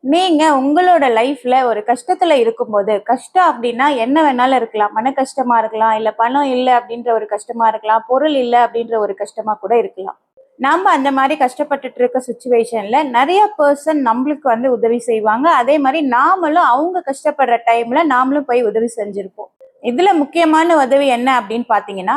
நீங்க உங்களோட லைஃப்ல ஒரு கஷ்டத்துல இருக்கும்போது, கஷ்டம் அப்படின்னா என்ன வேணாலும் இருக்கலாம். மன கஷ்டமா இருக்கலாம், இல்ல பணம் இல்ல அப்படின்ற ஒரு கஷ்டமா இருக்கலாம், பொருள் இல்ல அப்படின்ற ஒரு கஷ்டமா கூட இருக்கலாம். நாம அந்த மாரி கஷ்டப்பட்டுட்டு இருக்க சிச்சுவேஷன்ல நெறைய பெர்சன் நம்மளுக்கு உதவி செய்வாங்க. அதே மாரி நாமளும் அவங்க கஷ்டப்படுற டைம்ல நாமளும் போய் உதவி செஞ்சிருப்போம். இதுல முக்கியமான உதவி என்ன அப்படின்னு பார்த்தீங்கன்னா,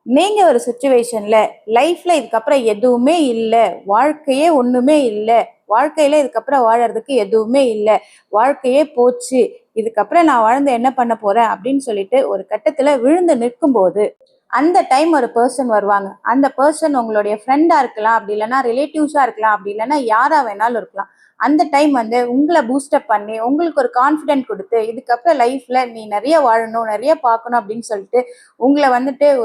நீங்க ஒரு சிச்சுவேஷன்ல லைஃப்ல இதுக்கப்புறம் எதுவுமே இல்ல, வாழ்க்கையே ஒண்ணுமே இல்ல, வாழ்க்கையில இதுக்கப்புறம் வாழறதுக்கு எதுவுமே இல்ல, வாழ்க்கையே போச்சு, இதுக்கப்புறம் நான் வாழ்ந்து என்ன பண்ண போறேன் அப்படின்னு சொல்லிட்டு ஒரு கட்டத்துல விழுந்து நிற்கும்போது அந்த டைம் ஒரு பர்சன் வருவாங்க. அந்த பர்சன் உங்களுடைய ஃப்ரெண்டா இருக்கலாம், அப்படி இல்லைன்னா ரிலேட்டிவ்ஸா இருக்கலாம், அப்படி இல்லைன்னா யாரா வேணாலும் இருக்கலாம். அந்த டைம் உங்களை பூஸ்டப் பண்ணி உங்களுக்கு ஒரு கான்ஃபிடென்ட் கொடுத்து இதுக்கப்புறம் லைஃப்ல நீ நிறைய வாழணும், நிறைய பார்க்கணும் அப்படின்னு சொல்லிட்டு உங்களை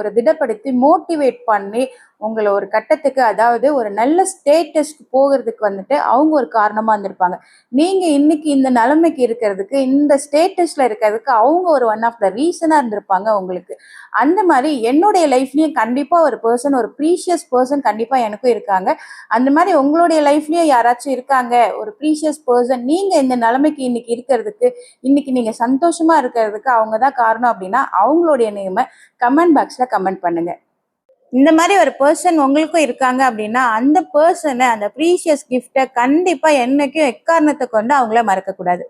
ஒரு திடப்படுத்தி மோட்டிவேட் பண்ணி உங்களை ஒரு கட்டத்துக்கு, அதாவது ஒரு நல்ல ஸ்டேட்டஸ்க்கு போகிறதுக்கு அவங்க ஒரு காரணமா இருந்திருப்பாங்க. நீங்க இன்னைக்கு இந்த நிலைமைக்கு இருக்கிறதுக்கு, இந்த ஸ்டேட்டஸ்ல இருக்கிறதுக்கு அவங்க ஒரு ஒன் ஆஃப் த ரீசனா இருந்திருப்பாங்க உங்களுக்கு. அந்த மாதிரி என்னுடைய லைஃப்லயும் கண்டிப்பா ஒரு பர்சன், ஒரு ப்ரீஷியஸ் பர்சன் கண்டிப்பா எனக்கும் இருக்காங்க. அந்த மாதிரி உங்களுடைய லைஃப்லயும் யாராச்சும் இருக்காங்க, ஒரு ப்ரீஷியஸ் பர்சன், நீங்க இந்த நிலைமைக்கு இன்னைக்கு இருக்கிறதுக்கு, இன்னைக்கு நீங்க சந்தோஷமா இருக்கிறதுக்கு அவங்க தான் காரணம் அப்படின்னா அவங்களுடைய நேமை கமெண்ட் பாக்ஸ்ல கமெண்ட் பண்ணுங்க. இந்த மாதிரி ஒரு பர்சன் உங்களுக்கும் இருக்காங்க அப்படின்னா அந்த பர்சனை, அந்த ப்ரீஷியஸ் கிஃப்டை கண்டிப்பா என்னைக்கும் எக்காரணத்தை கொண்டு அவங்கள மறக்க கூடாது.